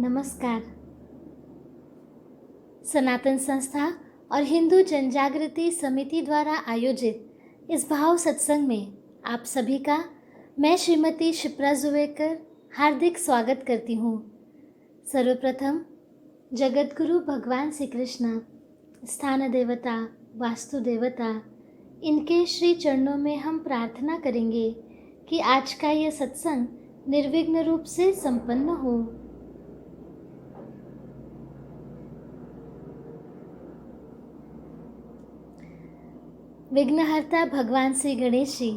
नमस्कार। सनातन संस्था और हिंदू जनजागृति समिति द्वारा आयोजित इस भाव सत्संग में आप सभी का मैं श्रीमती शिप्रा जुवेकर हार्दिक स्वागत करती हूँ। सर्वप्रथम जगत गुरु भगवान श्री कृष्ण, स्थान देवता, वास्तु देवता, इनके श्री चरणों में हम प्रार्थना करेंगे कि आज का यह सत्संग निर्विघ्न रूप से संपन्न हो। विघ्नहर्ता भगवान श्री गणेश जी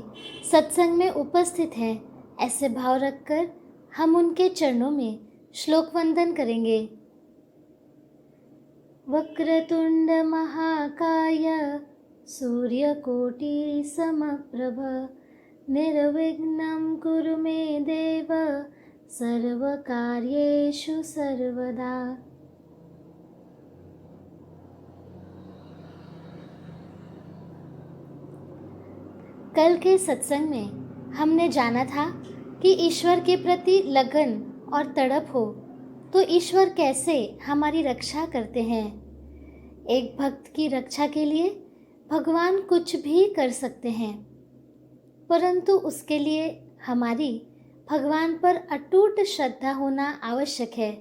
सत्संग में उपस्थित हैं, ऐसे भाव रखकर हम उनके चरणों में श्लोक वंदन करेंगे। वक्रतुंड महाकाय सूर्यकोटि समप्रभ निर्विघ्नं कुरु मे देव सर्वकार्येषु सर्वदा। कल के सत्संग में हमने जाना था कि ईश्वर के प्रति लगन और तड़प हो तो ईश्वर कैसे हमारी रक्षा करते हैं। एक भक्त की रक्षा के लिए भगवान कुछ भी कर सकते हैं, परंतु उसके लिए हमारी भगवान पर अटूट श्रद्धा होना आवश्यक है।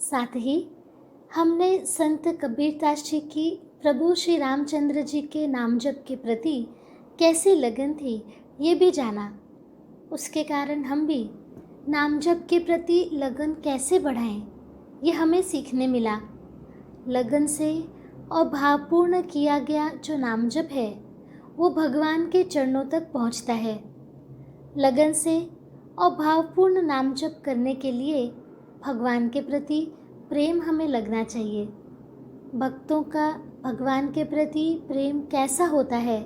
साथ ही हमने संत कबीरदास जी की प्रभु श्री रामचंद्र जी के नाम जप के प्रति कैसी लगन थी ये भी जाना। उसके कारण हम भी नाम जप के प्रति लगन कैसे बढ़ाएं ये हमें सीखने मिला। लगन से और भावपूर्ण किया गया जो नाम जप है वो भगवान के चरणों तक पहुंचता है। लगन से और भावपूर्ण नाम जप करने के लिए भगवान के प्रति प्रेम हमें लगना चाहिए। भक्तों का भगवान के प्रति प्रेम कैसा होता है,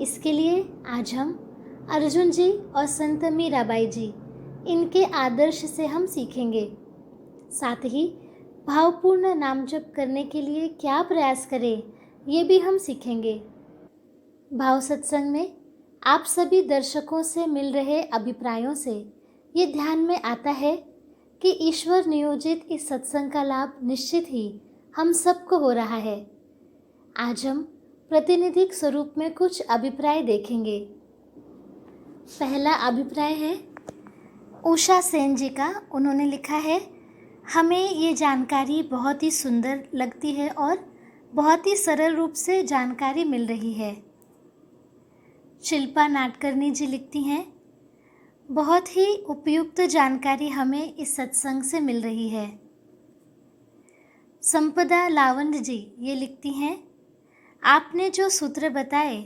इसके लिए आज हम अर्जुन जी और संत मीराबाई जी इनके आदर्श से हम सीखेंगे। साथ ही भावपूर्ण नाम जप करने के लिए क्या प्रयास करें ये भी हम सीखेंगे। भाव सत्संग में आप सभी दर्शकों से मिल रहे अभिप्रायों से ये ध्यान में आता है कि ईश्वर नियोजित इस सत्संग का लाभ निश्चित ही हम सबको हो रहा है। आज हम प्रातिनिधिक स्वरूप में कुछ अभिप्राय देखेंगे। पहला अभिप्राय है उषा सेन जी का। उन्होंने लिखा है, हमें ये जानकारी बहुत ही सुंदर लगती है और बहुत ही सरल रूप से जानकारी मिल रही है। शिल्पा नाटकर्णी जी लिखती हैं, बहुत ही उपयुक्त जानकारी हमें इस सत्संग से मिल रही है। संपदा लावंड जी ये लिखती हैं, आपने जो सूत्र बताए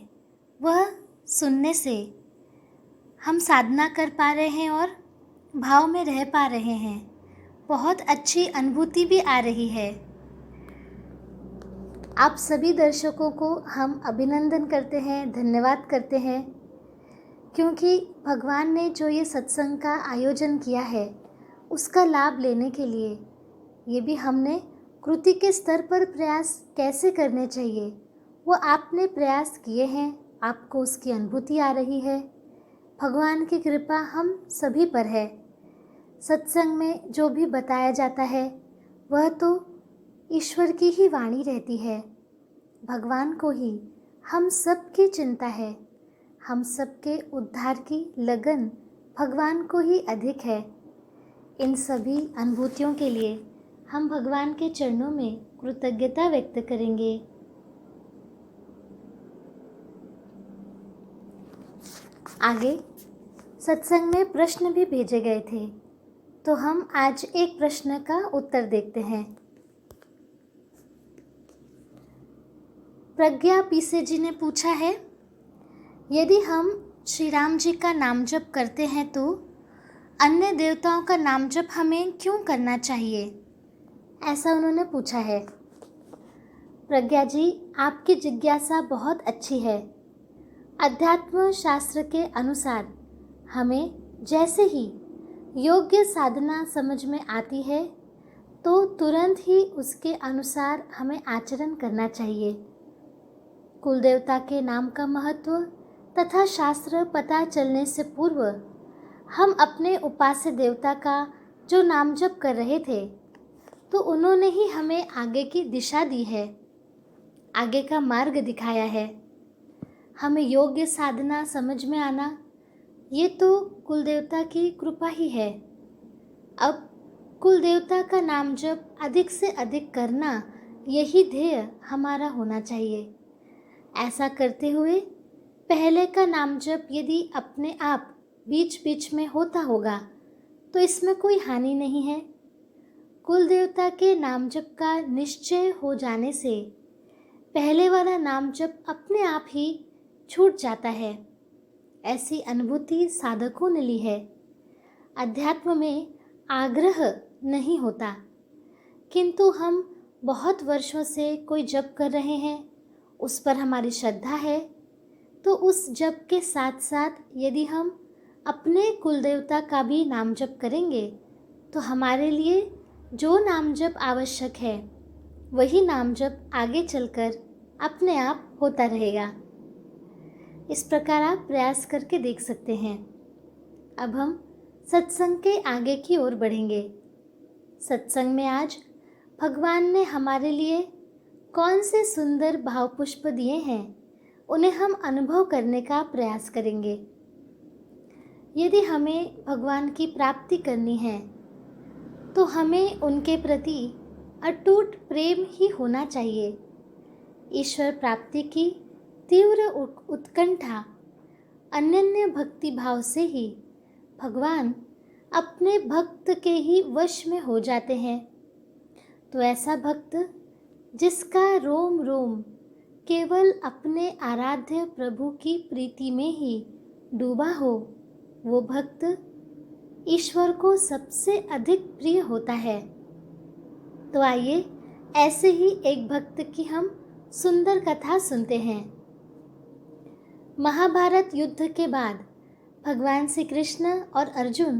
वह सुनने से हम साधना कर पा रहे हैं और भाव में रह पा रहे हैं। बहुत अच्छी अनुभूति भी आ रही है। आप सभी दर्शकों को हम अभिनंदन करते हैं, धन्यवाद करते हैं, क्योंकि भगवान ने जो ये सत्संग का आयोजन किया है उसका लाभ लेने के लिए ये भी हमने कृति के स्तर पर प्रयास कैसे करने चाहिए वो आपने प्रयास किए हैं। आपको उसकी अनुभूति आ रही है। भगवान की कृपा हम सभी पर है। सत्संग में जो भी बताया जाता है वह तो ईश्वर की ही वाणी रहती है। भगवान को ही हम सब की चिंता है। हम सबके उद्धार की लगन भगवान को ही अधिक है। इन सभी अनुभूतियों के लिए हम भगवान के चरणों में कृतज्ञता व्यक्त करेंगे। आगे सत्संग में प्रश्न भी भेजे गए थे, तो हम आज एक प्रश्न का उत्तर देखते हैं। प्रज्ञा पीसे जी ने पूछा है, यदि हम श्री राम जी का नाम जप करते हैं तो अन्य देवताओं का नाम जप हमें क्यों करना चाहिए? ऐसा उन्होंने पूछा है। प्रज्ञा जी, आपकी जिज्ञासा बहुत अच्छी है। अध्यात्म शास्त्र के अनुसार हमें जैसे ही योग्य साधना समझ में आती है तो तुरंत ही उसके अनुसार हमें आचरण करना चाहिए। कुल देवता के नाम का महत्व तथा शास्त्र पता चलने से पूर्व हम अपने उपास्य देवता का जो नाम जप कर रहे थे, तो उन्होंने ही हमें आगे की दिशा दी है, आगे का मार्ग दिखाया है। हमें योग्य साधना समझ में आना, ये तो कुलदेवता की कृपा ही है। अब कुलदेवता का नाम जप अधिक से अधिक करना, यही ध्येय हमारा होना चाहिए। ऐसा करते हुए पहले का नाम जप यदि अपने आप बीच बीच में होता होगा तो इसमें कोई हानि नहीं है। कुल देवता के नाम जप का निश्चय हो जाने से पहले वाला नाम जप अपने आप ही छूट जाता है। ऐसी अनुभूति साधकों ने ली है। अध्यात्म में आग्रह नहीं होता, किंतु हम बहुत वर्षों से कोई जप कर रहे हैं, उस पर हमारी श्रद्धा है, तो उस जप के साथ साथ यदि हम अपने कुलदेवता का भी नाम जप करेंगे तो हमारे लिए जो नाम जप आवश्यक है वही नाम जप आगे चलकर अपने आप होता रहेगा। इस प्रकार आप प्रयास करके देख सकते हैं। अब हम सत्संग के आगे की ओर बढ़ेंगे। सत्संग में आज भगवान ने हमारे लिए कौन से सुंदर भाव पुष्प दिए हैं, उन्हें हम अनुभव करने का प्रयास करेंगे। यदि हमें भगवान की प्राप्ति करनी है तो हमें उनके प्रति अटूट प्रेम ही होना चाहिए। ईश्वर प्राप्ति की तीव्र उत्कंठा, अनन्य भक्ति भाव से ही भगवान अपने भक्त के ही वश में हो जाते हैं। तो ऐसा भक्त जिसका रोम रोम केवल अपने आराध्य प्रभु की प्रीति में ही डूबा हो, वो भक्त ईश्वर को सबसे अधिक प्रिय होता है। तो आइए ऐसे ही एक भक्त की हम सुंदर कथा सुनते हैं। महाभारत युद्ध के बाद भगवान श्री कृष्ण और अर्जुन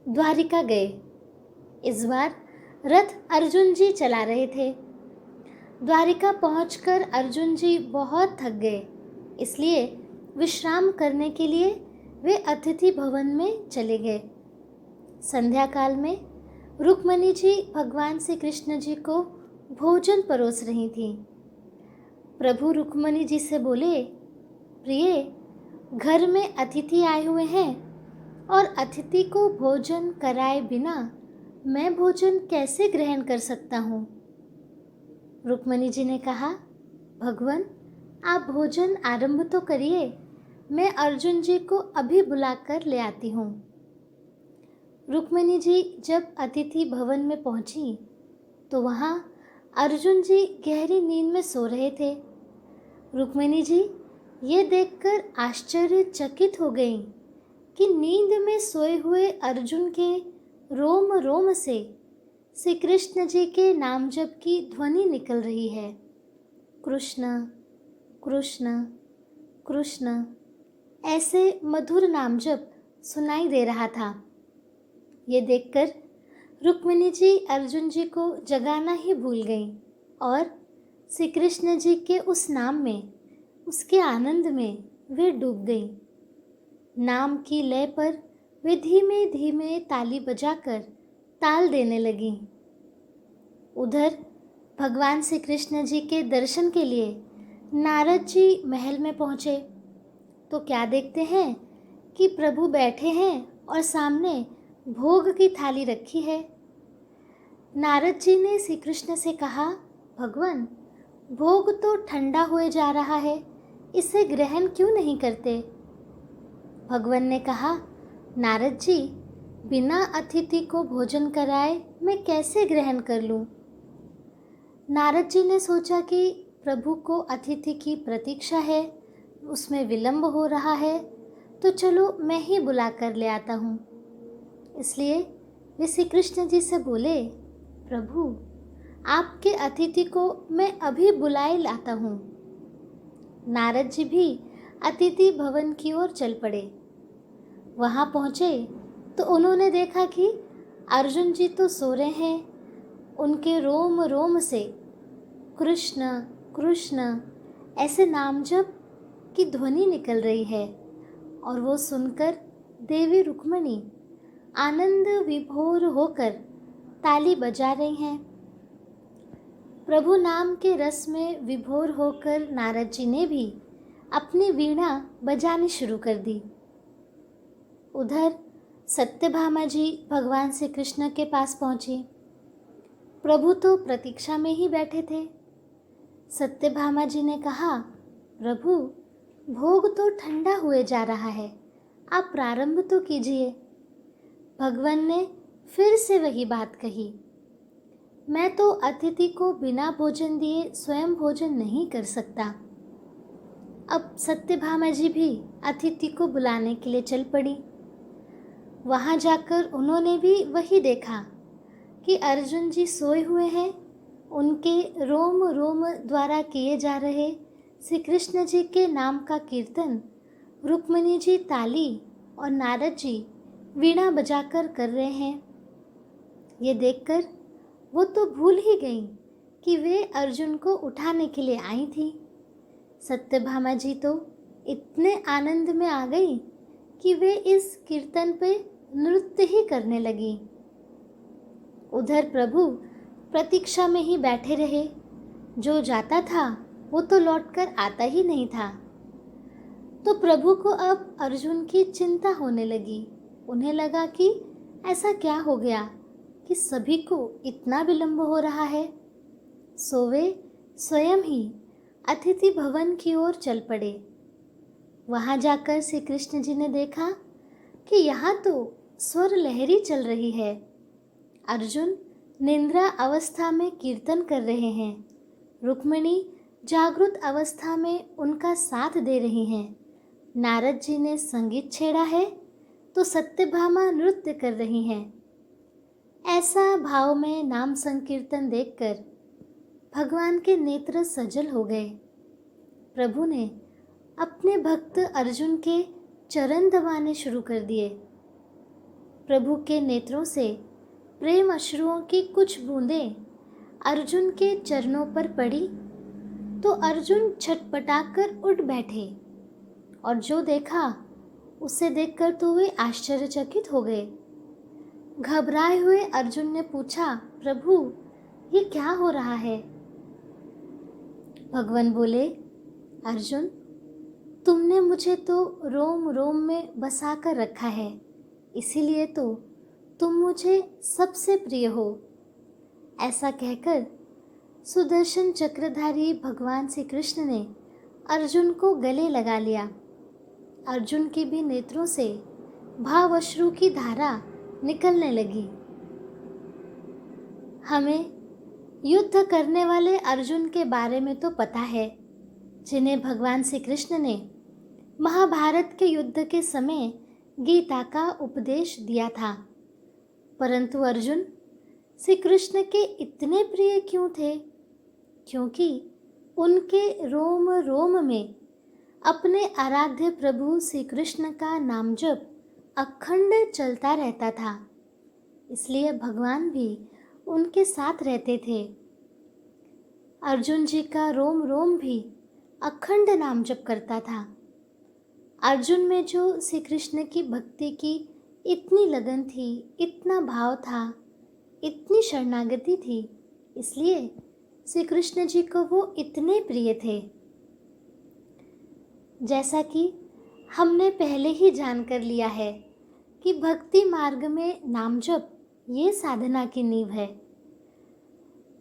द्वारिका गए। इस बार रथ अर्जुन जी चला रहे थे। द्वारिका पहुंचकर अर्जुन जी बहुत थक गए, इसलिए विश्राम करने के लिए वे अतिथि भवन में चले गए। संध्या काल में रुक्मणी जी भगवान श्री कृष्ण जी को भोजन परोस रही थीं। प्रभु रुक्मणी जी से बोले, प्रिय, घर में अतिथि आए हुए हैं और अतिथि को भोजन कराए बिना मैं भोजन कैसे ग्रहण कर सकता हूँ। रुक्मणी जी ने कहा, भगवान आप भोजन आरंभ तो करिए, मैं अर्जुन जी को अभी बुलाकर ले आती हूँ। रुक्मणी जी जब अतिथि भवन में पहुँची तो वहाँ अर्जुन जी गहरी नींद में सो रहे थे। रुक्मणी जी ये देखकर आश्चर्यचकित हो गईं कि नींद में सोए हुए अर्जुन के रोम रोम से श्री कृष्ण जी के नाम जप की ध्वनि निकल रही है। कृष्ण कृष्ण कृष्ण ऐसे मधुर नाम जप सुनाई दे रहा था। ये देखकर रुक्मिणी जी अर्जुन जी को जगाना ही भूल गईं और श्री कृष्ण जी के उस नाम में, उसके आनंद में वे डूब गईं। नाम की लय पर वे धीमे धीमे ताली बजाकर ताल देने लगीं। उधर भगवान श्री कृष्ण जी के दर्शन के लिए नारद जी महल में पहुँचे तो क्या देखते हैं कि प्रभु बैठे हैं और सामने भोग की थाली रखी है। नारद जी ने श्री कृष्ण से कहा, भगवान भोग तो ठंडा हुए जा रहा है, इसे ग्रहण क्यों नहीं करते। भगवान ने कहा, नारद जी बिना अतिथि को भोजन कराए मैं कैसे ग्रहण कर लूं। नारद जी ने सोचा कि प्रभु को अतिथि की प्रतीक्षा है, उसमें विलंब हो रहा है, तो चलो मैं ही बुला कर ले आता हूँ। इसलिए वे श्री कृष्ण जी से बोले, प्रभु आपके अतिथि को मैं अभी बुलाए लाता हूँ। नारद जी भी अतिथि भवन की ओर चल पड़े। वहाँ पहुँचे तो उन्होंने देखा कि अर्जुन जी तो सो रहे हैं। उनके रोम रोम से कृष्ण कृष्ण ऐसे नाम जप की ध्वनि निकल रही है और वो सुनकर देवी रुक्मिणी आनंद विभोर होकर ताली बजा रही हैं। प्रभु नाम के रस में विभोर होकर नारद जी ने भी अपनी वीणा बजानी शुरू कर दी। उधर सत्यभामा जी भगवान श्री कृष्ण के पास पहुंची। प्रभु तो प्रतीक्षा में ही बैठे थे। सत्यभामा जी ने कहा, प्रभु भोग तो ठंडा हुए जा रहा है, आप प्रारंभ तो कीजिए। भगवान ने फिर से वही बात कही, मैं तो अतिथि को बिना भोजन दिए स्वयं भोजन नहीं कर सकता। अब सत्यभामा जी भी अतिथि को बुलाने के लिए चल पड़ी। वहाँ जाकर उन्होंने भी वही देखा कि अर्जुन जी सोए हुए हैं। उनके रोम रोम द्वारा किए जा रहे श्री कृष्ण जी के नाम का कीर्तन रुक्मिणी जी ताली और नारद जी वीणा बजाकर कर रहे हैं। ये देखकर वो तो भूल ही गई कि वे अर्जुन को उठाने के लिए आई थी। सत्यभामा जी तो इतने आनंद में आ गई कि वे इस कीर्तन पे नृत्य ही करने लगी। उधर प्रभु प्रतीक्षा में ही बैठे रहे। जो जाता था वो तो लौटकर आता ही नहीं था। तो प्रभु को अब अर्जुन की चिंता होने लगी। उन्हें लगा कि ऐसा क्या हो गया कि सभी को इतना विलंब हो रहा है। सो वे स्वयं ही अतिथि भवन की ओर चल पड़े। वहाँ जाकर श्री कृष्ण जी ने देखा कि यहाँ तो स्वर लहरी चल रही है। अर्जुन निद्रा अवस्था में कीर्तन कर रहे हैं। रुक्मिणी जागृत अवस्था में उनका साथ दे रही हैं। नारद जी ने संगीत छेड़ा है तो सत्यभामा नृत्य कर रही हैं। ऐसा भाव में नाम संकीर्तन देखकर भगवान के नेत्र सजल हो गए। प्रभु ने अपने भक्त अर्जुन के चरण दबाने शुरू कर दिए। प्रभु के नेत्रों से प्रेम अश्रुओं की कुछ बूंदें अर्जुन के चरणों पर पड़ी तो अर्जुन छटपटाकर उठ बैठे और जो देखा उसे देखकर तो वे आश्चर्यचकित हो गए। घबराए हुए अर्जुन ने पूछा, प्रभु ये क्या हो रहा है? भगवान बोले, अर्जुन तुमने मुझे तो रोम रोम में बसा कर रखा है, इसीलिए तो तुम मुझे सबसे प्रिय हो। ऐसा कहकर सुदर्शन चक्रधारी भगवान श्री कृष्ण ने अर्जुन को गले लगा लिया। अर्जुन के भी नेत्रों से भाव अश्रु की धारा निकलने लगी। हमें युद्ध करने वाले अर्जुन के बारे में तो पता है, जिन्हें भगवान श्री कृष्ण ने महाभारत के युद्ध के समय गीता का उपदेश दिया था। परंतु अर्जुन श्री कृष्ण के इतने प्रिय क्यों थे? क्योंकि उनके रोम रोम में अपने आराध्य प्रभु श्री कृष्ण का नाम जप अखंड चलता रहता था। इसलिए भगवान भी उनके साथ रहते थे। अर्जुन जी का रोम रोम भी अखंड नाम जप करता था। अर्जुन में जो श्री कृष्ण की भक्ति की इतनी लगन थी, इतना भाव था, इतनी शरणागति थी, इसलिए श्री कृष्ण जी को वो इतने प्रिय थे। जैसा कि हमने पहले ही जानकर लिया है कि भक्ति मार्ग में नाम जप ये साधना की नींव है।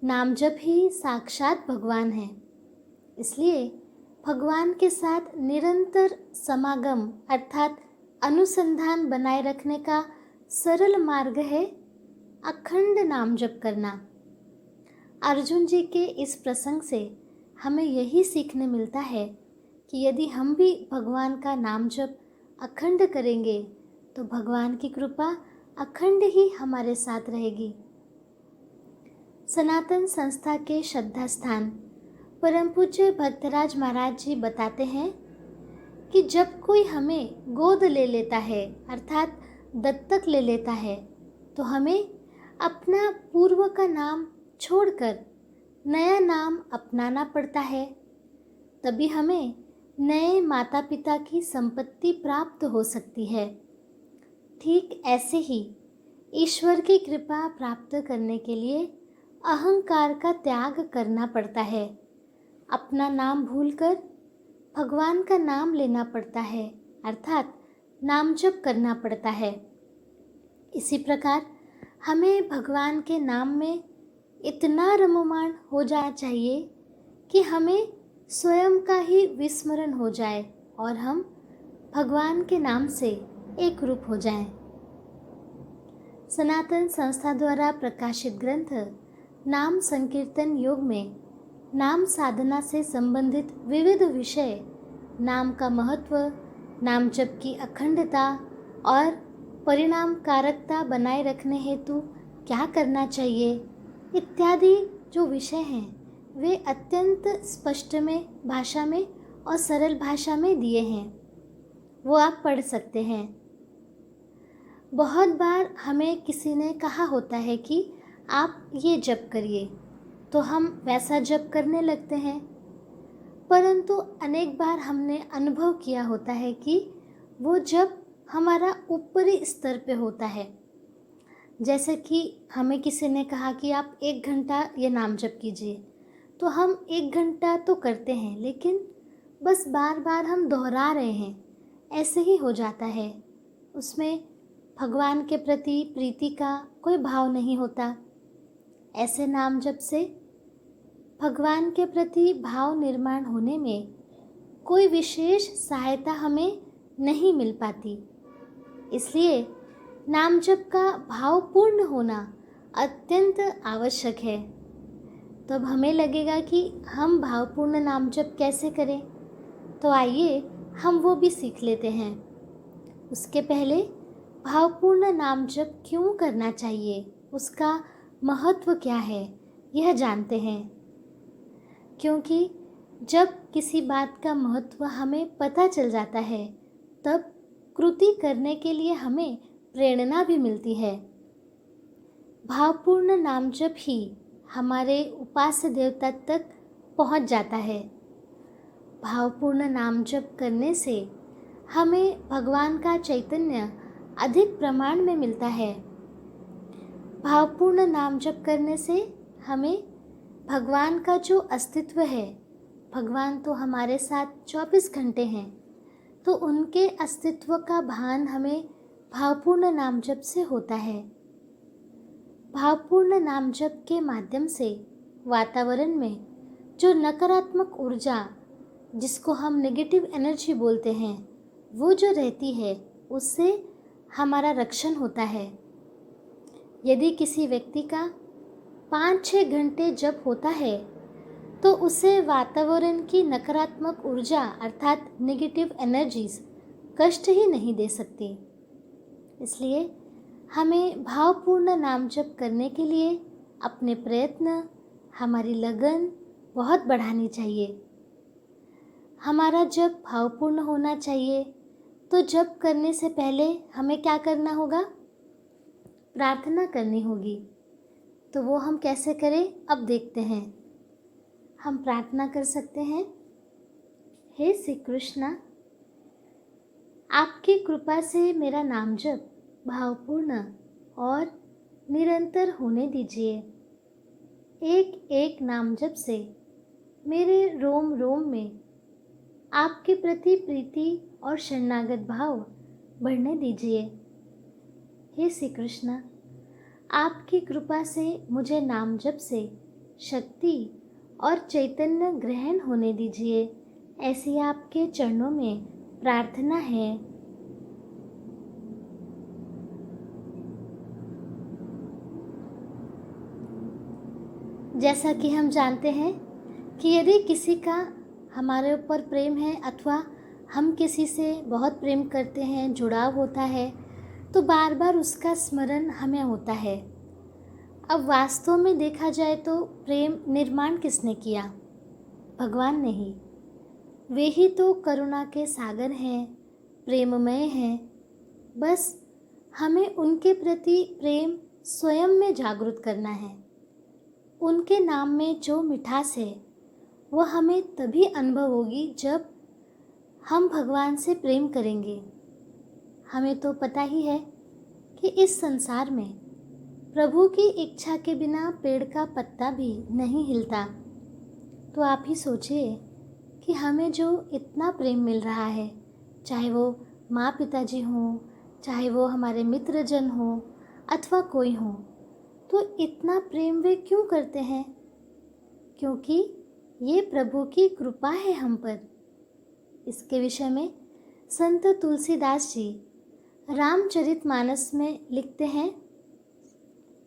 नाम जप ही साक्षात भगवान है। इसलिए भगवान के साथ निरंतर समागम अर्थात अनुसंधान बनाए रखने का सरल मार्ग है अखंड नाम जप करना। अर्जुन जी के इस प्रसंग से हमें यही सीखने मिलता है कि यदि हम भी भगवान का नाम जप अखंड करेंगे तो भगवान की कृपा अखंड ही हमारे साथ रहेगी। सनातन संस्था के श्रद्धा स्थान परम पूज्य भक्तराज महाराज जी बताते हैं कि जब कोई हमें गोद ले लेता है अर्थात दत्तक ले लेता है तो हमें अपना पूर्व का नाम छोड़कर नया नाम अपनाना पड़ता है। तभी हमें नए माता पिता की संपत्ति प्राप्त हो सकती है। ठीक ऐसे ही ईश्वर की कृपा प्राप्त करने के लिए अहंकार का त्याग करना पड़ता है। अपना नाम भूलकर भगवान का नाम लेना पड़ता है, अर्थात नाम जप करना पड़ता है। इसी प्रकार हमें भगवान के नाम में इतना रममाण हो जाना चाहिए कि हमें स्वयं का ही विस्मरण हो जाए और हम भगवान के नाम से एक रूप हो जाएं। सनातन संस्था द्वारा प्रकाशित ग्रंथ नाम संकीर्तन योग में नाम साधना से संबंधित विविध विषय, नाम का महत्व, नाम जप की अखंडता और परिणाम कारकता बनाए रखने हेतु क्या करना चाहिए इत्यादि जो विषय हैं वे अत्यंत स्पष्ट में भाषा में और सरल भाषा में दिए हैं। वो आप पढ़ सकते हैं। बहुत बार हमें किसी ने कहा होता है कि आप ये जप करिए, तो हम वैसा जप करने लगते हैं, परंतु अनेक बार हमने अनुभव किया होता है कि वो जप हमारा ऊपरी स्तर पे होता है। जैसे कि हमें किसी ने कहा कि आप 1 घंटा ये नाम जप कीजिए, तो हम 1 घंटा तो करते हैं, लेकिन बस बार बार हम दोहरा रहे हैं, ऐसे ही हो जाता है। उसमें भगवान के प्रति प्रीति का कोई भाव नहीं होता। ऐसे नाम जप से भगवान के प्रति भाव निर्माण होने में कोई विशेष सहायता हमें नहीं मिल पाती। इसलिए नाम जप का भावपूर्ण होना अत्यंत आवश्यक है। तो अब हमें लगेगा कि हम भावपूर्ण नाम जप कैसे करें, तो आइए हम वो भी सीख लेते हैं। उसके पहले भावपूर्ण नाम जप क्यों करना चाहिए, उसका महत्व क्या है, यह जानते हैं। क्योंकि जब किसी बात का महत्व हमें पता चल जाता है, तब कृति करने के लिए हमें प्रेरणा भी मिलती है। भावपूर्ण नाम जप ही हमारे उपास्य देवता तक पहुंच जाता है। भावपूर्ण नाम जप करने से हमें भगवान का चैतन्य अधिक प्रमाण में मिलता है। भावपूर्ण नाम जप करने से हमें भगवान का जो अस्तित्व है, भगवान तो हमारे साथ 24 घंटे हैं, तो उनके अस्तित्व का भान हमें भावपूर्ण नाम जप से होता है। भावपूर्ण नाम जप के माध्यम से वातावरण में जो नकारात्मक ऊर्जा, जिसको हम नेगेटिव एनर्जी बोलते हैं, वो जो रहती है, उससे हमारा रक्षण होता है। यदि किसी व्यक्ति का 5-6 घंटे जप होता है, तो उसे वातावरण की नकारात्मक ऊर्जा अर्थात नेगेटिव एनर्जीज कष्ट ही नहीं दे सकती। इसलिए हमें भावपूर्ण नाम जप करने के लिए अपने प्रयत्न, हमारी लगन बहुत बढ़ानी चाहिए। हमारा जप भावपूर्ण होना चाहिए, तो जप करने से पहले हमें क्या करना होगा? प्रार्थना करनी होगी। तो वो हम कैसे करें, अब देखते हैं। हम प्रार्थना कर सकते हैं, हे श्री कृष्णा, आपकी कृपा से मेरा नाम जप भावपूर्ण और निरंतर होने दीजिए। एक एक नाम जप से मेरे रोम रोम में आपके प्रति प्रीति और शरणागत भाव बढ़ने दीजिए। हे श्री कृष्णा, आपकी कृपा से मुझे नाम जप से शक्ति और चैतन्य ग्रहण होने दीजिए। ऐसी आपके चरणों में प्रार्थना है। जैसा कि हम जानते हैं कि यदि किसी का हमारे ऊपर प्रेम है अथवा हम किसी से बहुत प्रेम करते हैं, जुड़ाव होता है, तो बार बार उसका स्मरण हमें होता है। अब वास्तव में देखा जाए तो प्रेम निर्माण किसने किया? भगवान ने ही। वे ही तो करुणा के सागर हैं, प्रेममय हैं। बस हमें उनके प्रति प्रेम स्वयं में जागृत करना है। उनके नाम में जो मिठास है वह हमें तभी अनुभव होगी जब हम भगवान से प्रेम करेंगे। हमें तो पता ही है कि इस संसार में प्रभु की इच्छा के बिना पेड़ का पत्ता भी नहीं हिलता। तो आप ही सोचिए कि हमें जो इतना प्रेम मिल रहा है, चाहे वो माँ पिताजी हों, चाहे वो हमारे मित्रजन हों अथवा कोई हो, तो इतना प्रेम वे क्यों करते हैं? क्योंकि ये प्रभु की कृपा है हम पर। इसके विषय में संत तुलसीदास जी रामचरितमानस में लिखते हैं,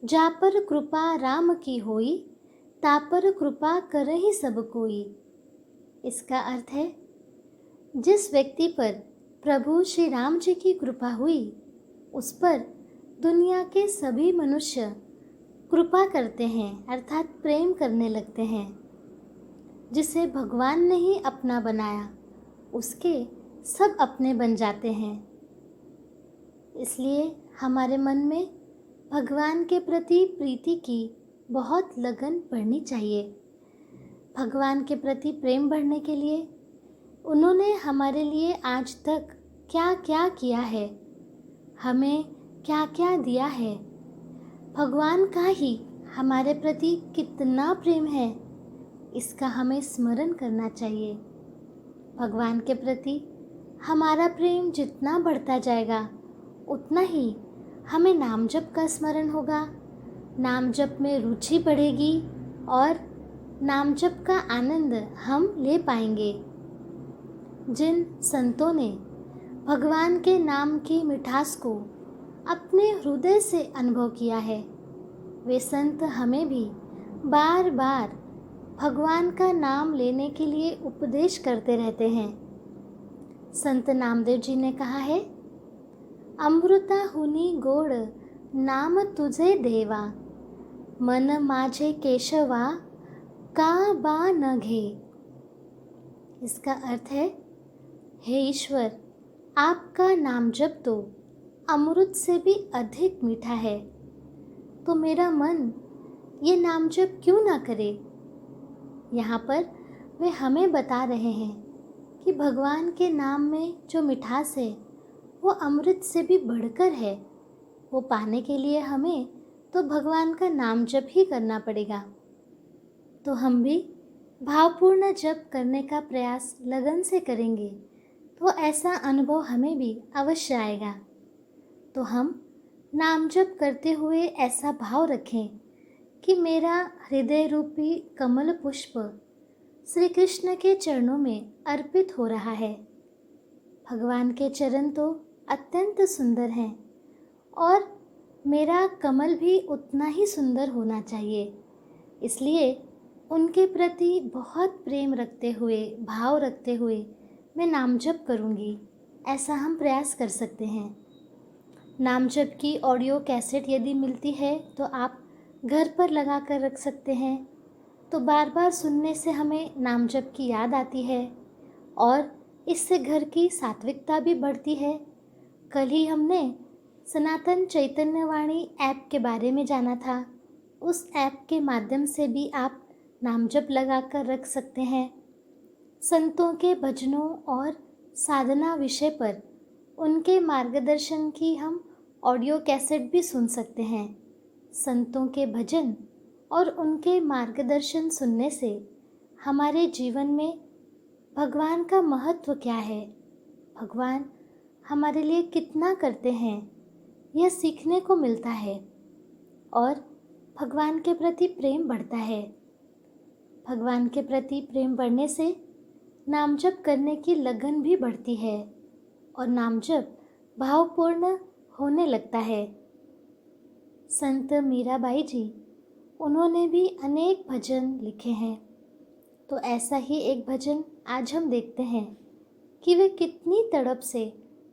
जा पर कृपा राम की होई, ता पर कृपा करहि सब कोई। इसका अर्थ है, जिस व्यक्ति पर प्रभु श्री राम जी की कृपा हुई, उस पर दुनिया के सभी मनुष्य कृपा करते हैं, अर्थात प्रेम करने लगते हैं। जिसे भगवान ने ही अपना बनाया, उसके सब अपने बन जाते हैं। इसलिए हमारे मन में भगवान के प्रति प्रीति की बहुत लगन बढ़नी चाहिए। भगवान के प्रति प्रेम बढ़ने के लिए उन्होंने हमारे लिए आज तक क्या क्या किया है, हमें क्या क्या दिया है, भगवान का ही हमारे प्रति कितना प्रेम है, इसका हमें स्मरण करना चाहिए। भगवान के प्रति हमारा प्रेम जितना बढ़ता जाएगा, उतना ही हमें नाम जप का स्मरण होगा, नाम जप में रुचि बढ़ेगी और नाम जप का आनंद हम ले पाएंगे। जिन संतों ने भगवान के नाम की मिठास को अपने हृदय से अनुभव किया है, वे संत हमें भी बार बार भगवान का नाम लेने के लिए उपदेश करते रहते हैं। संत नामदेव जी ने कहा है, अमृता हुनी गोड नाम तुझे देवा, मन माझे केशवा का बा न घे। इसका अर्थ है, हे ईश्वर, आपका नाम जप तो अमृत से भी अधिक मीठा है, तो मेरा मन ये नाम जप क्यों ना करे। यहाँ पर वे हमें बता रहे हैं कि भगवान के नाम में जो मिठास है वो अमृत से भी बढ़कर है। वो पाने के लिए हमें तो भगवान का नाम जप ही करना पड़ेगा। तो हम भी भावपूर्ण जप करने का प्रयास लगन से करेंगे तो ऐसा अनुभव हमें भी अवश्य आएगा। तो हम नाम जप करते हुए ऐसा भाव रखें कि मेरा हृदय रूपी कमल पुष्प श्री कृष्ण के चरणों में अर्पित हो रहा है। भगवान के चरण तो अत्यंत सुंदर हैं और मेरा कमल भी उतना ही सुंदर होना चाहिए। इसलिए उनके प्रति बहुत प्रेम रखते हुए, भाव रखते हुए मैं नाम जप करूँगी, ऐसा हम प्रयास कर सकते हैं। नाम जप की ऑडियो कैसेट यदि मिलती है तो आप घर पर लगा कर रख सकते हैं। तो बार बार सुनने से हमें नाम जप की याद आती है और इससे घर की सात्विकता भी बढ़ती है। कल ही हमने सनातन चैतन्य वाणी ऐप के बारे में जाना था। उस ऐप के माध्यम से भी आप नाम जप लगा कर रख सकते हैं। संतों के भजनों और साधना विषय पर उनके मार्गदर्शन की हम ऑडियो कैसेट भी सुन सकते हैं। संतों के भजन और उनके मार्गदर्शन सुनने से हमारे जीवन में भगवान का महत्व क्या है, भगवान हमारे लिए कितना करते हैं, यह सीखने को मिलता है और भगवान के प्रति प्रेम बढ़ता है। भगवान के प्रति प्रेम बढ़ने से नाम जप करने की लगन भी बढ़ती है और नाम जप भावपूर्ण होने लगता है। संत मीराबाई जी, उन्होंने भी अनेक भजन लिखे हैं। तो ऐसा ही एक भजन आज हम देखते हैं कि वे कितनी तड़प से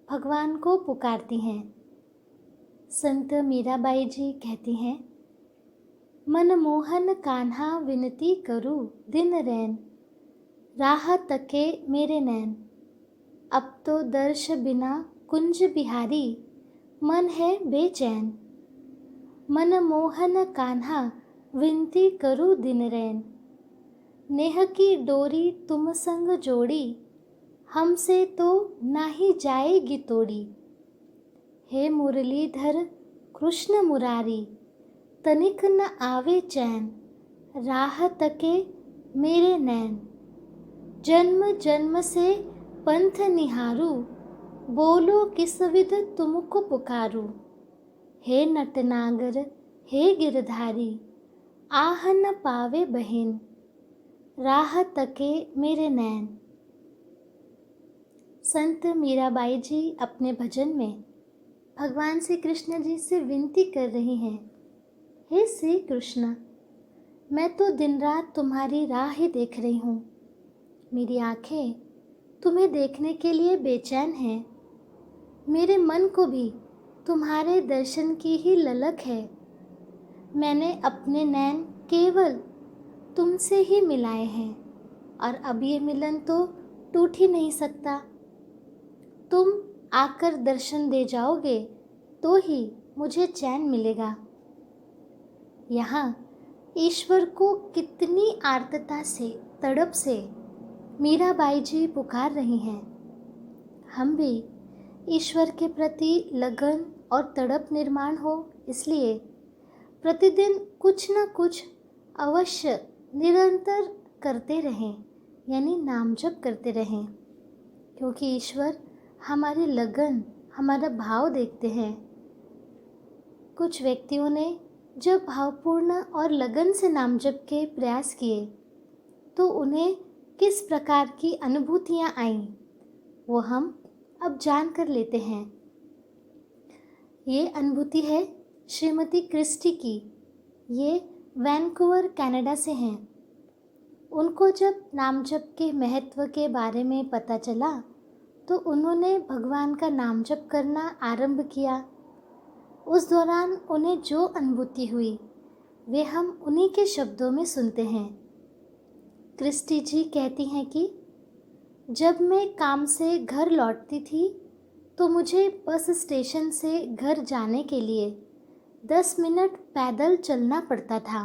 भगवान को पुकारती हैं। संत मीराबाई जी कहती हैं, मन मोहन कान्हा विनती करूँ दिन रैन, राह तके मेरे नैन, अब तो दर्श बिना कुंज बिहारी, मन है बेचैन। मन मोहन कान्हा विनती करूँ दिन रैन, नेह की डोरी तुम संग जोड़ी, हमसे तो नाही जाएगी तोड़ी। हे मुरलीधर कृष्ण मुरारी, तनिक न आवे चैन, राह तके मेरे नैन। जन्म जन्म से पंथ निहारू, बोलो किस विध तुमको पुकारू। हे नटनागर हे गिरधारी, आह न पावे बहिन, राह तके मेरे नैन। संत मीराबाई जी अपने भजन में भगवान श्री कृष्ण जी से विनती कर रही हैं, हे श्री कृष्ण, मैं तो दिन रात तुम्हारी राह ही देख रही हूँ। मेरी आँखें तुम्हें देखने के लिए बेचैन हैं। मेरे मन को भी तुम्हारे दर्शन की ही ललक है। मैंने अपने नैन केवल तुमसे ही मिलाए हैं और अब ये मिलन तो टूट ही नहीं सकता। तुम आकर दर्शन दे जाओगे तो ही मुझे चैन मिलेगा। यहाँ ईश्वर को कितनी आर्तता से, तड़प से मीराबाई जी पुकार रही हैं। हम भी ईश्वर के प्रति लगन और तड़प निर्माण हो, इसलिए प्रतिदिन कुछ न कुछ अवश्य निरंतर करते रहें, यानी नाम जप करते रहें, क्योंकि ईश्वर हमारी लगन, हमारा भाव देखते हैं। कुछ व्यक्तियों ने जब भावपूर्ण और लगन से नाम जप के प्रयास किए तो उन्हें किस प्रकार की अनुभूतियाँ आईं, वो हम अब जान कर लेते हैं। ये अनुभूति है श्रीमती क्रिस्टी की। ये वैंकूवर कनाडा से हैं। उनको जब नाम जप के महत्व के बारे में पता चला तो उन्होंने भगवान का नाम जप करना आरंभ किया। उस दौरान उन्हें जो अनुभूति हुई वे हम उन्हीं के शब्दों में सुनते हैं। क्रिस्टी जी कहती हैं कि जब मैं काम से घर लौटती थी तो मुझे बस स्टेशन से घर जाने के लिए 10 मिनट पैदल चलना पड़ता था।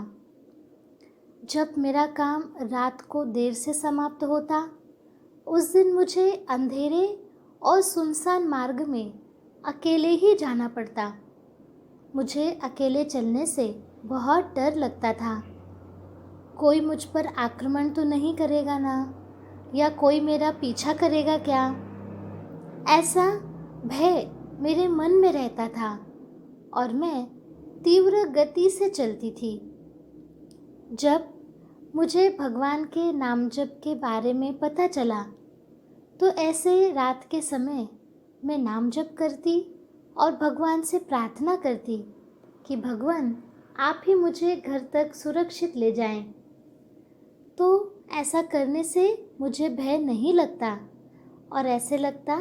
जब मेरा काम रात को देर से समाप्त होता, उस दिन मुझे अंधेरे और सुनसान मार्ग में अकेले ही जाना पड़ता। मुझे अकेले चलने से बहुत डर लगता था। कोई मुझ पर आक्रमण तो नहीं करेगा ना, या कोई मेरा पीछा करेगा क्या, ऐसा भय मेरे मन में रहता था और मैं तीव्र गति से चलती थी। जब मुझे भगवान के नाम जप के बारे में पता चला तो ऐसे रात के समय मैं नाम जप करती और भगवान से प्रार्थना करती कि भगवान आप ही मुझे घर तक सुरक्षित ले जाएं। तो ऐसा करने से मुझे भय नहीं लगता और ऐसे लगता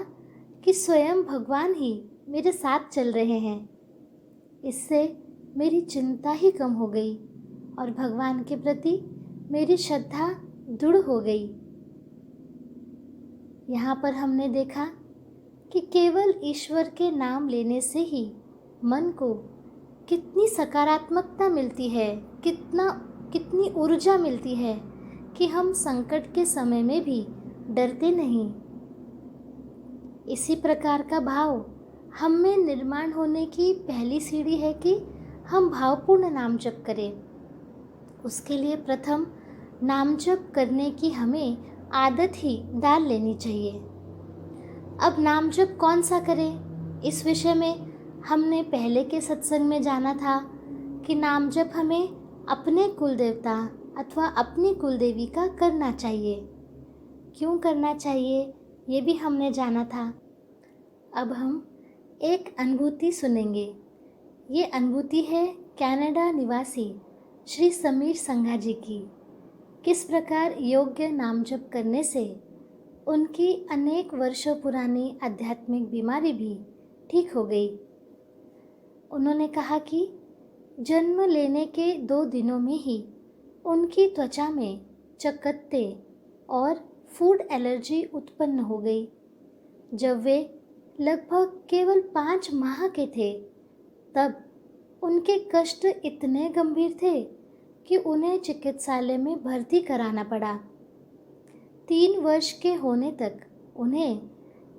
कि स्वयं भगवान ही मेरे साथ चल रहे हैं। इससे मेरी चिंता ही कम हो गई और भगवान के प्रति मेरी श्रद्धा दृढ़ हो गई। यहाँ पर हमने देखा कि केवल ईश्वर के नाम लेने से ही मन को कितनी सकारात्मकता मिलती है, कितनी ऊर्जा मिलती है कि हम संकट के समय में भी डरते नहीं। इसी प्रकार का भाव हम में निर्माण होने की पहली सीढ़ी है कि हम भावपूर्ण नाम जप करें। उसके लिए प्रथम नाम जप करने की हमें आदत ही डाल लेनी चाहिए। अब नाम जप कौन सा करें, इस विषय में हमने पहले के सत्संग में जाना था कि नाम जप हमें अपने कुल देवता अथवा अपनी कुल देवी का करना चाहिए। क्यों करना चाहिए ये भी हमने जाना था। अब हम एक अनुभूति सुनेंगे। ये अनुभूति है कनाडा निवासी श्री समीर संघा जी की। किस प्रकार योग्य नाम जप करने से उनकी अनेक वर्षों पुरानी आध्यात्मिक बीमारी भी ठीक हो गई। उन्होंने कहा कि जन्म लेने के 2 दिनों में ही उनकी त्वचा में चकत्ते और फूड एलर्जी उत्पन्न हो गई। जब वे लगभग केवल 5 माह के थे तब उनके कष्ट इतने गंभीर थे कि उन्हें चिकित्सालय में भर्ती कराना पड़ा। 3 वर्ष के होने तक उन्हें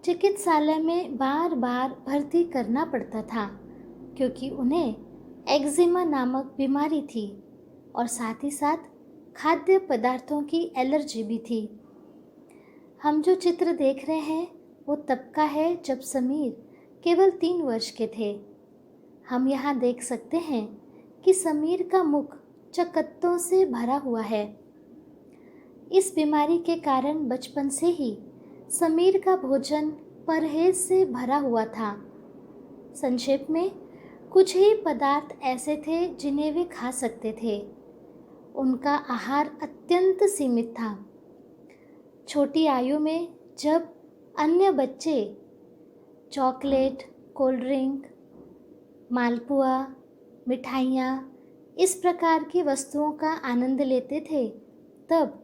चिकित्सालय में बार बार भर्ती करना पड़ता था, क्योंकि उन्हें एक्जिमा नामक बीमारी थी और साथ ही साथ खाद्य पदार्थों की एलर्जी भी थी। हम जो चित्र देख रहे हैं वो तब का है जब समीर केवल 3 वर्ष के थे। हम यहाँ देख सकते हैं कि समीर का मुख चकत्तों से भरा हुआ है। इस बीमारी के कारण बचपन से ही समीर का भोजन परहेज से भरा हुआ था। संक्षेप में कुछ ही पदार्थ ऐसे थे जिन्हें वे खा सकते थे। उनका आहार अत्यंत सीमित था। छोटी आयु में जब अन्य बच्चे चॉकलेट, कोल्ड ड्रिंक, मालपुआ, मिठाइयाँ इस प्रकार की वस्तुओं का आनंद लेते थे, तब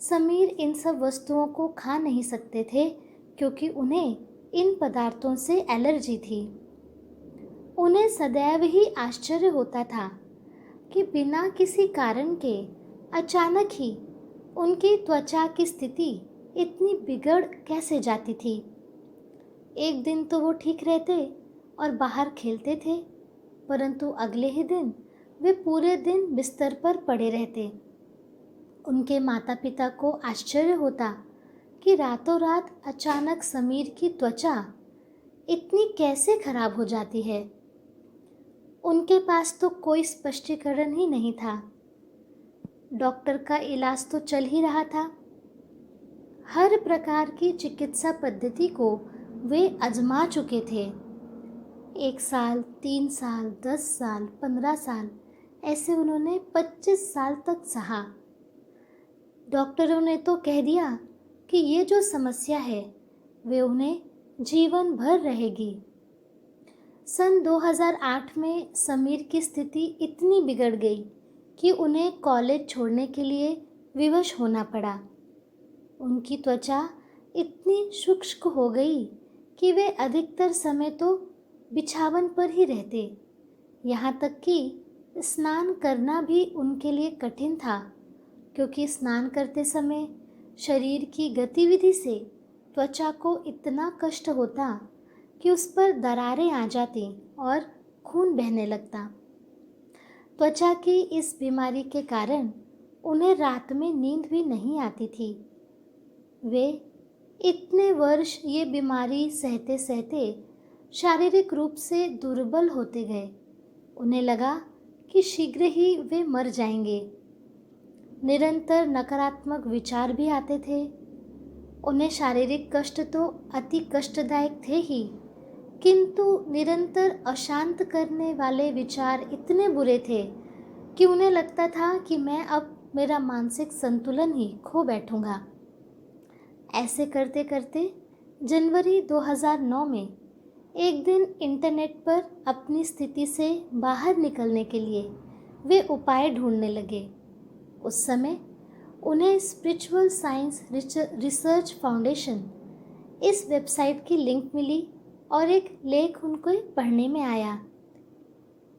समीर इन सब वस्तुओं को खा नहीं सकते थे क्योंकि उन्हें इन पदार्थों से एलर्जी थी। उन्हें सदैव ही आश्चर्य होता था कि बिना किसी कारण के अचानक ही उनकी त्वचा की स्थिति इतनी बिगड़ कैसे जाती थी। एक दिन तो वो ठीक रहते और बाहर खेलते थे, परंतु अगले ही दिन वे पूरे दिन बिस्तर पर पड़े रहते। उनके माता पिता को आश्चर्य होता कि रातों रात अचानक समीर की त्वचा इतनी कैसे खराब हो जाती है। उनके पास तो कोई स्पष्टीकरण ही नहीं था। डॉक्टर का इलाज तो चल ही रहा था। हर प्रकार की चिकित्सा पद्धति को वे आजमा चुके थे। 1 साल, 3 साल, 10 साल, 15 साल, ऐसे उन्होंने 25 साल तक सहा। डॉक्टरों ने तो कह दिया कि ये जो समस्या है वे उन्हें जीवन भर रहेगी। सन 2008 में समीर की स्थिति इतनी बिगड़ गई कि उन्हें कॉलेज छोड़ने के लिए विवश होना पड़ा। उनकी त्वचा इतनी शुष्क हो गई कि वे अधिकतर समय तो बिछावन पर ही रहते। यहाँ तक कि स्नान करना भी उनके लिए कठिन था, क्योंकि स्नान करते समय शरीर की गतिविधि से त्वचा को इतना कष्ट होता कि उस पर दरारें आ जाती और खून बहने लगता। त्वचा की इस बीमारी के कारण उन्हें रात में नींद भी नहीं आती थी। वे इतने वर्ष ये बीमारी सहते सहते शारीरिक रूप से दुर्बल होते गए। उन्हें लगा कि शीघ्र ही वे मर जाएंगे। निरंतर नकारात्मक विचार भी आते थे। उन्हें शारीरिक कष्ट तो अति कष्टदायक थे ही, किंतु निरंतर अशांत करने वाले विचार इतने बुरे थे कि उन्हें लगता था कि मैं अब मेरा मानसिक संतुलन ही खो बैठूंगा। ऐसे करते करते जनवरी 2009 में एक दिन इंटरनेट पर अपनी स्थिति से बाहर निकलने के लिए वे उपाय ढूंढने लगे। उस समय उन्हें स्पिरिचुअल साइंस रिसर्च फाउंडेशन इस वेबसाइट की लिंक मिली और एक लेख उनको पढ़ने में आया।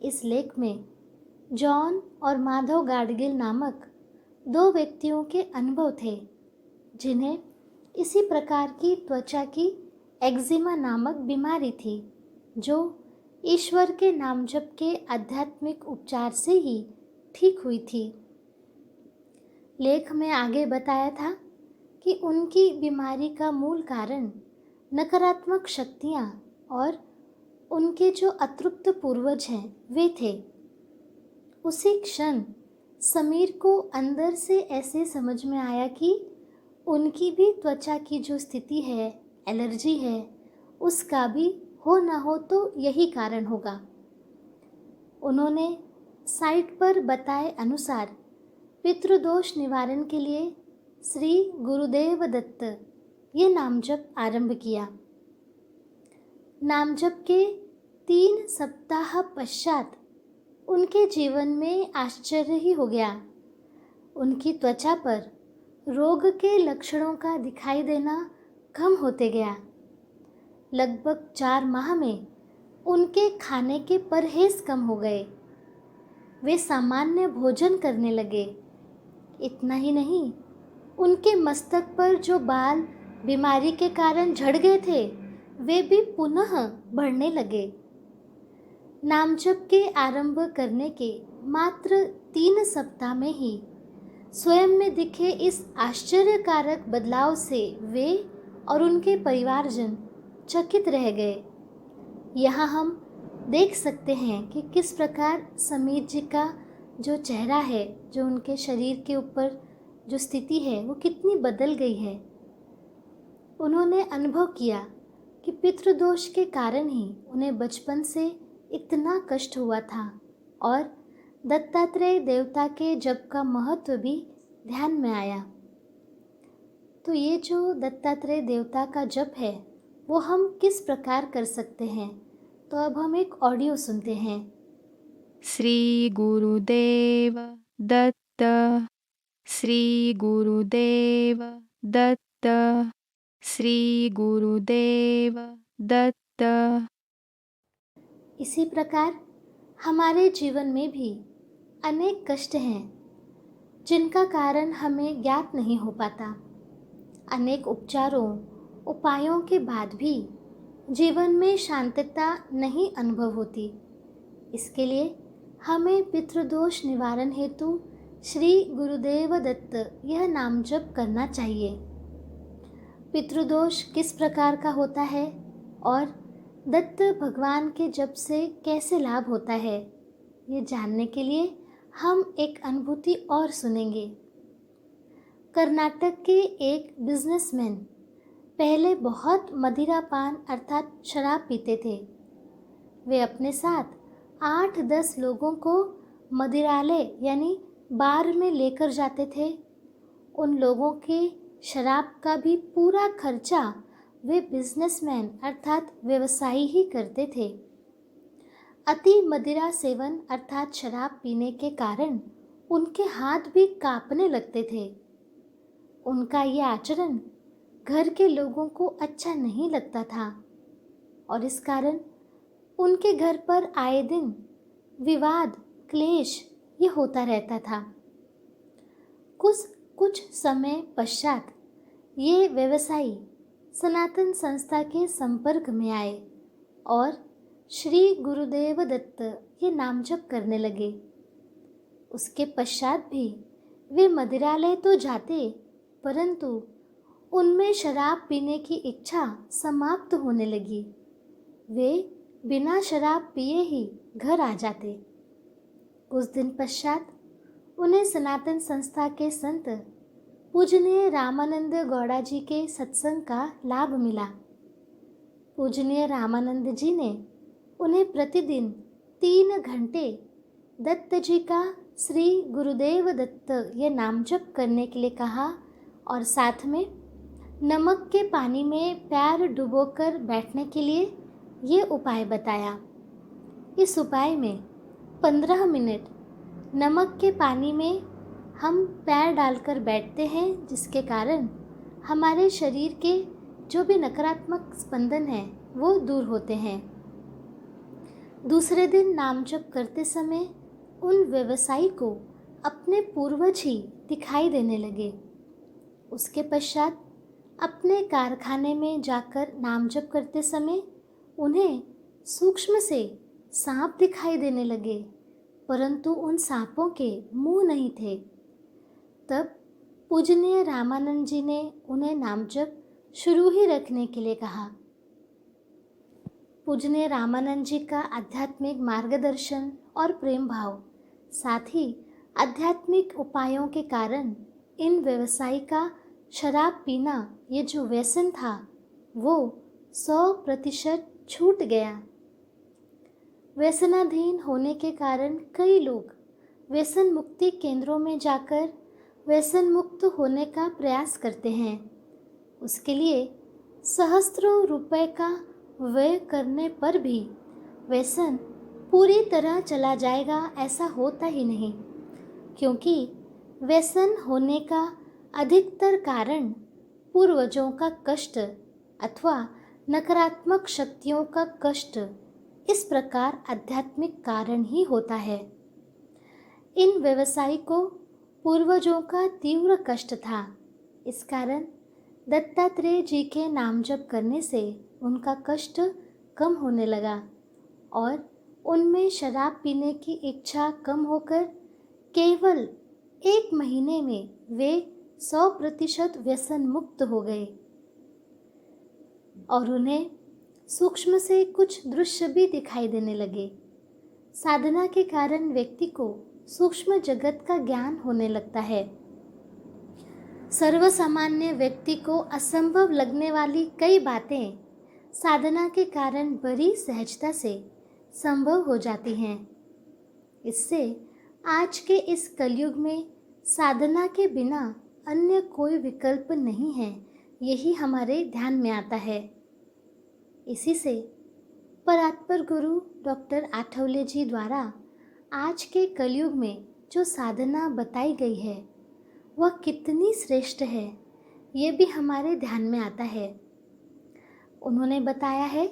इस लेख में जॉन और माधव गाडगिल नामक 2 व्यक्तियों के अनुभव थे, जिन्हें इसी प्रकार की त्वचा की एक्जिमा नामक बीमारी थी, जो ईश्वर के नाम जप के आध्यात्मिक उपचार से ही ठीक हुई थी। लेख में आगे बताया था कि उनकी बीमारी का मूल कारण नकारात्मक शक्तियाँ और उनके जो अतृप्त पूर्वज हैं वे थे। उसी क्षण समीर को अंदर से ऐसे समझ में आया कि उनकी भी त्वचा की जो स्थिति है, एलर्जी है, उसका भी हो ना हो तो यही कारण होगा। उन्होंने साइट पर बताए अनुसार पितृदोष निवारण के लिए श्री गुरुदेव दत्त ये नाम जप आरंभ किया। नाम जप के 3 सप्ताह पश्चात उनके जीवन में आश्चर्य ही हो गया। उनकी त्वचा पर रोग के लक्षणों का दिखाई देना कम होते गया। लगभग 4 माह में उनके खाने के परहेज कम हो गए। वे सामान्य भोजन करने लगे। इतना ही नहीं, उनके मस्तक पर जो बाल बीमारी के कारण झड़ गए थे वे भी पुनः बढ़ने लगे। नाम जप के आरंभ करने के मात्र 3 सप्ताह में ही स्वयं में दिखे इस आश्चर्यकारक बदलाव से वे और उनके परिवारजन चकित रह गए। यहाँ हम देख सकते हैं कि किस प्रकार समीर जी का जो चेहरा है, जो उनके शरीर के ऊपर जो स्थिति है, वो कितनी बदल गई है। उन्होंने अनुभव किया कि पितृदोष के कारण ही उन्हें बचपन से इतना कष्ट हुआ था और दत्तात्रेय देवता के जप का महत्व भी ध्यान में आया। तो ये जो दत्तात्रेय देवता का जप है वो हम किस प्रकार कर सकते हैं, तो अब हम एक ऑडियो सुनते हैं। श्री गुरुदेव दत्त, श्री गुरुदेव दत्त, श्री गुरुदेव दत्त। इसी प्रकार हमारे जीवन में भी अनेक कष्ट हैं जिनका कारण हमें ज्ञात नहीं हो पाता। अनेक उपचारों उपायों के बाद भी जीवन में शांतता नहीं अनुभव होती। इसके लिए हमें पितृदोष निवारण हेतु श्री गुरुदेव दत्त यह नाम जप करना चाहिए। पितृदोष किस प्रकार का होता है और दत्त भगवान के जप से कैसे लाभ होता है, ये जानने के लिए हम एक अनुभूति और सुनेंगे। कर्नाटक के एक बिजनेसमैन पहले बहुत मदिरापान अर्थात शराब पीते थे। वे अपने साथ 8-10 लोगों को मदिरालय यानी बार में लेकर जाते थे। उन लोगों के शराब का भी पूरा खर्चा वे बिजनेसमैन अर्थात व्यवसायी ही करते थे। अति मदिरा सेवन अर्थात शराब पीने के कारण उनके हाथ भी कांपने लगते थे। उनका ये आचरण घर के लोगों को अच्छा नहीं लगता था और इस कारण उनके घर पर आए दिन विवाद क्लेश ये होता रहता था। कुछ समय पश्चात ये व्यवसायी सनातन संस्था के संपर्क में आए और श्री गुरुदेव दत्त ये नाम जप करने लगे। उसके पश्चात भी वे मदिरालय तो जाते, परंतु उनमें शराब पीने की इच्छा समाप्त होने लगी। वे बिना शराब पिए ही घर आ जाते। कुछ दिन पश्चात उन्हें सनातन संस्था के संत पूजनीय रामानंद गौड़ा जी के सत्संग का लाभ मिला। पूजनीय रामानंद जी ने उन्हें प्रतिदिन 3 घंटे दत्त जी का श्री गुरुदेव दत्त ये नाम जप करने के लिए कहा और साथ में नमक के पानी में पैर डुबोकर बैठने के लिए ये उपाय बताया। इस उपाय में 15 मिनट नमक के पानी में हम पैर डालकर बैठते हैं, जिसके कारण हमारे शरीर के जो भी नकारात्मक स्पंदन हैं वो दूर होते हैं। दूसरे दिन नाम जप करते समय उन व्यवसायी को अपने पूर्वज ही दिखाई देने लगे। उसके पश्चात अपने कारखाने में जाकर नाम जप करते समय उन्हें सूक्ष्म से सांप दिखाई देने लगे, परंतु उन सांपों के मुंह नहीं थे। तब पूजनीय रामानंद जी ने उन्हें नाम जप शुरू ही रखने के लिए कहा। पूजनीय रामानंद जी का आध्यात्मिक मार्गदर्शन और प्रेम भाव, साथ ही आध्यात्मिक उपायों के कारण इन व्यवसायी का शराब पीना ये जो व्यसन था वो 100% छूट गया। व्यसनाधीन होने के कारण कई लोग व्यसन मुक्ति केंद्रों में जाकर व्यसन मुक्त होने का प्रयास करते हैं। उसके लिए सहस्त्रों रुपए का व्यय करने पर भी व्यसन पूरी तरह चला जाएगा ऐसा होता ही नहीं, क्योंकि व्यसन होने का अधिकतर कारण पूर्वजों का कष्ट अथवा नकारात्मक शक्तियों का कष्ट, इस प्रकार आध्यात्मिक कारण ही होता है। इन व्यवसायी को पूर्वजों का तीव्र कष्ट था, इस कारण दत्तात्रेय जी के नाम जप करने से उनका कष्ट कम होने लगा और उनमें शराब पीने की इच्छा कम होकर केवल 1 महीने में वे 100% व्यसन मुक्त हो गए और उन्हें सूक्ष्म से कुछ दृश्य भी दिखाई देने लगे। साधना के कारण व्यक्ति को सूक्ष्म जगत का ज्ञान होने लगता है। सर्वसामान्य व्यक्ति को असंभव लगने वाली कई बातें साधना के कारण बड़ी सहजता से संभव हो जाती हैं। इससे आज के इस कलयुग में साधना के बिना अन्य कोई विकल्प नहीं है, यही हमारे ध्यान में आता है। इसी से परात्पर गुरु डॉक्टर आठवले जी द्वारा आज के कलयुग में जो साधना बताई गई है वह कितनी श्रेष्ठ है, ये भी हमारे ध्यान में आता है। उन्होंने बताया है,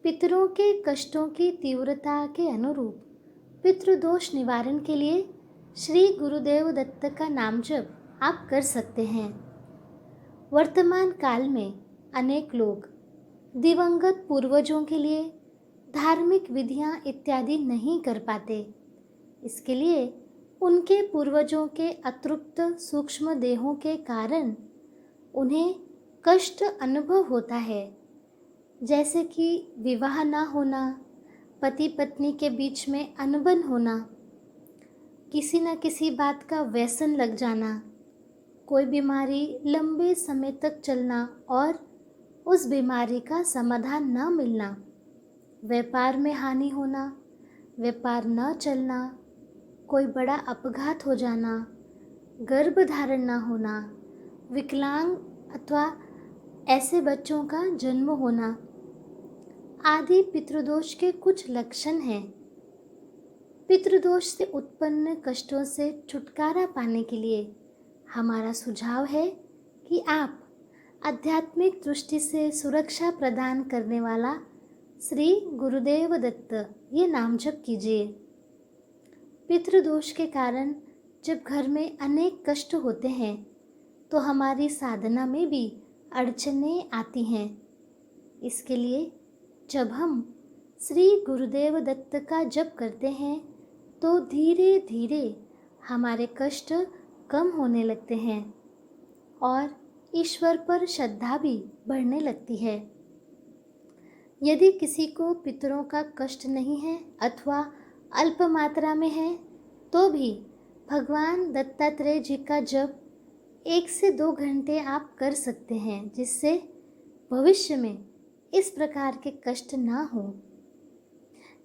पितरों के कष्टों की तीव्रता के अनुरूप पितृदोष निवारण के लिए श्री गुरुदेव दत्त का नाम जप आप कर सकते हैं। वर्तमान काल में अनेक लोग दिवंगत पूर्वजों के लिए धार्मिक विधियां इत्यादि नहीं कर पाते। इसके लिए उनके पूर्वजों के अतृप्त सूक्ष्म देहों के कारण उन्हें कष्ट अनुभव होता है, जैसे कि विवाह न होना, पति पत्नी के बीच में अनबन होना, किसी न किसी बात का व्यसन लग जाना, कोई बीमारी लंबे समय तक चलना और उस बीमारी का समाधान न मिलना, व्यापार में हानि होना, व्यापार न चलना, कोई बड़ा अपघात हो जाना, गर्भ धारण न होना, विकलांग अथवा ऐसे बच्चों का जन्म होना आदि पितृदोष के कुछ लक्षण हैं। पितृदोष से उत्पन्न कष्टों से छुटकारा पाने के लिए हमारा सुझाव है कि आप आध्यात्मिक दृष्टि से सुरक्षा प्रदान करने वाला श्री गुरुदेव दत्त ये नाम जप कीजिए। पितृदोष के कारण जब घर में अनेक कष्ट होते हैं तो हमारी साधना में भी अड़चनें आती हैं। इसके लिए जब हम श्री गुरुदेव दत्त का जप करते हैं तो धीरे धीरे हमारे कष्ट कम होने लगते हैं और ईश्वर पर श्रद्धा भी बढ़ने लगती है। यदि किसी को पितरों का कष्ट नहीं है अथवा अल्प मात्रा में है तो भी भगवान दत्तात्रेय जी का जप 1 से 2 घंटे आप कर सकते हैं, जिससे भविष्य में इस प्रकार के कष्ट ना हो।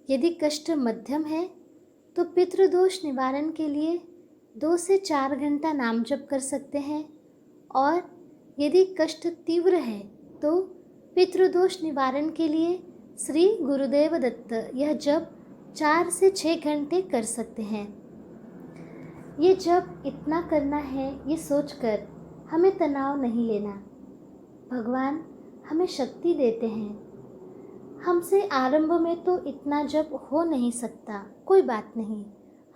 यदि कष्ट मध्यम है तो पितृदोष निवारण के लिए 2 से 4 घंटा नाम जप कर सकते हैं और यदि कष्ट तीव्र है तो पितृदोष निवारण के लिए श्री गुरुदेव दत्त यह जप 4 से 6 घंटे कर सकते हैं। ये जप इतना करना है ये सोचकर हमें तनाव नहीं लेना। भगवान हमें शक्ति देते हैं। हमसे आरंभ में तो इतना जप हो नहीं सकता, कोई बात नहीं,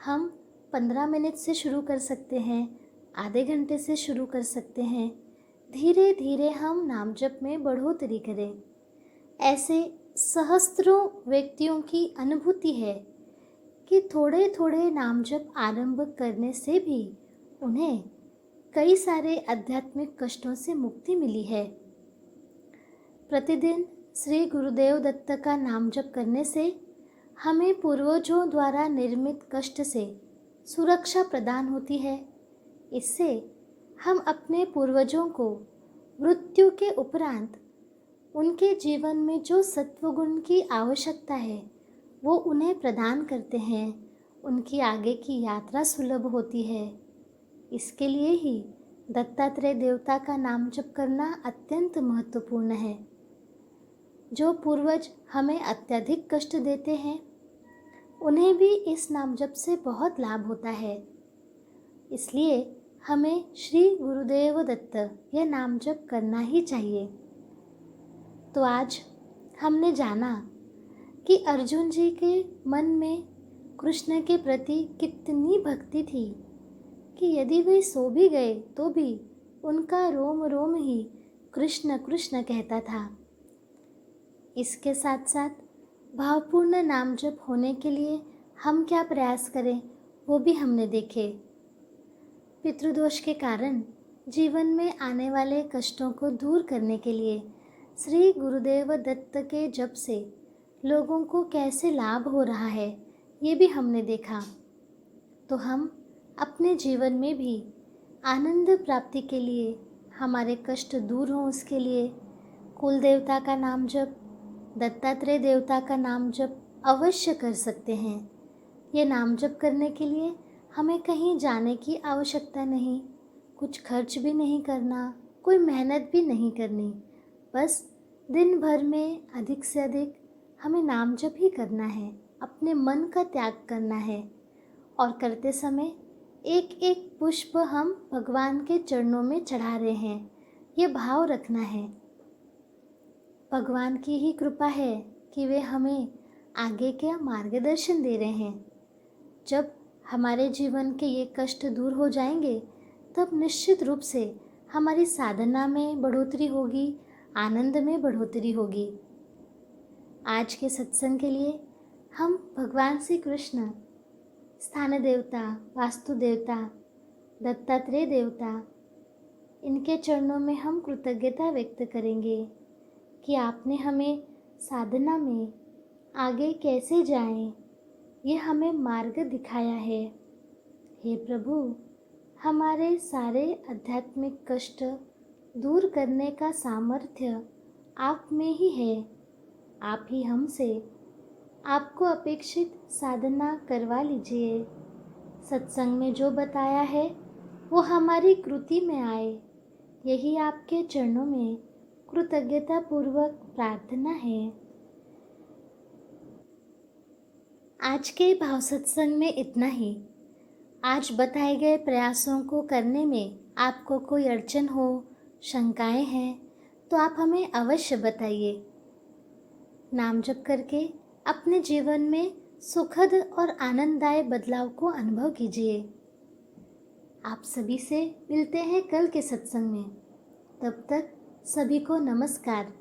हम 15 मिनट से शुरू कर सकते हैं, आधे घंटे से शुरू कर सकते हैं। धीरे धीरे हम नाम जप में बढ़ोतरी करें। ऐसे सहस्त्रों व्यक्तियों की अनुभूति है कि थोड़े थोड़े नाम जप आरंभ करने से भी उन्हें कई सारे आध्यात्मिक कष्टों से मुक्ति मिली है। प्रतिदिन श्री गुरुदेव दत्त का नाम जप करने से हमें पूर्वजों द्वारा निर्मित कष्ट से सुरक्षा प्रदान होती है। इससे हम अपने पूर्वजों को मृत्यु के उपरांत उनके जीवन में जो सत्वगुण की आवश्यकता है वो उन्हें प्रदान करते हैं। उनकी आगे की यात्रा सुलभ होती है। इसके लिए ही दत्तात्रेय देवता का नाम जप करना अत्यंत महत्वपूर्ण है। जो पूर्वज हमें अत्यधिक कष्ट देते हैं उन्हें भी इस नाम जप से बहुत लाभ होता है। इसलिए हमें श्री गुरुदेव दत्त यह नाम जप करना ही चाहिए। तो आज हमने जाना कि अर्जुन जी के मन में कृष्ण के प्रति कितनी भक्ति थी कि यदि वे सो भी गए तो भी उनका रोम रोम ही कृष्ण कृष्ण कहता था। इसके साथ साथ भावपूर्ण नाम जप होने के लिए हम क्या प्रयास करें वो भी हमने देखे। पितृदोष के कारण जीवन में आने वाले कष्टों को दूर करने के लिए श्री गुरुदेव दत्त के जप से लोगों को कैसे लाभ हो रहा है ये भी हमने देखा। तो हम अपने जीवन में भी आनंद प्राप्ति के लिए, हमारे कष्ट दूर हों उसके लिए कुल देवता का नाम जप, दत्तात्रेय देवता का नाम जप अवश्य कर सकते हैं। ये नाम जप करने के लिए हमें कहीं जाने की आवश्यकता नहीं, कुछ खर्च भी नहीं करना, कोई मेहनत भी नहीं करनी। बस दिन भर में अधिक से अधिक हमें नाम जप ही करना है, अपने मन का त्याग करना है। और करते समय एक एक पुष्प हम भगवान के चरणों में चढ़ा रहे हैं, ये भाव रखना है। भगवान की ही कृपा है कि वे हमें आगे का मार्गदर्शन दे रहे हैं। जब हमारे जीवन के ये कष्ट दूर हो जाएंगे तब निश्चित रूप से हमारी साधना में बढ़ोतरी होगी, आनंद में बढ़ोतरी होगी। आज के सत्संग के लिए हम भगवान श्री कृष्ण, स्थान देवता, वास्तु देवता, दत्तात्रेय देवता, इनके चरणों में हम कृतज्ञता व्यक्त करेंगे कि आपने हमें साधना में आगे कैसे जाएं, ये हमें मार्ग दिखाया है। हे प्रभु, हमारे सारे आध्यात्मिक कष्ट दूर करने का सामर्थ्य आप में ही है। आप ही हमसे आपको अपेक्षित साधना करवा लीजिए। सत्संग में जो बताया है वो हमारी कृति में आए, यही आपके चरणों में कृतज्ञता पूर्वक प्रार्थना है। आज के भाव सत्संग में इतना ही। आज बताए गए प्रयासों को करने में आपको कोई अड़चन हो, शंकाएं हैं तो आप हमें अवश्य बताइए। नाम जप करके अपने जीवन में सुखद और आनंददायक बदलाव को अनुभव कीजिए। आप सभी से मिलते हैं कल के सत्संग में। तब तक सभी को नमस्कार।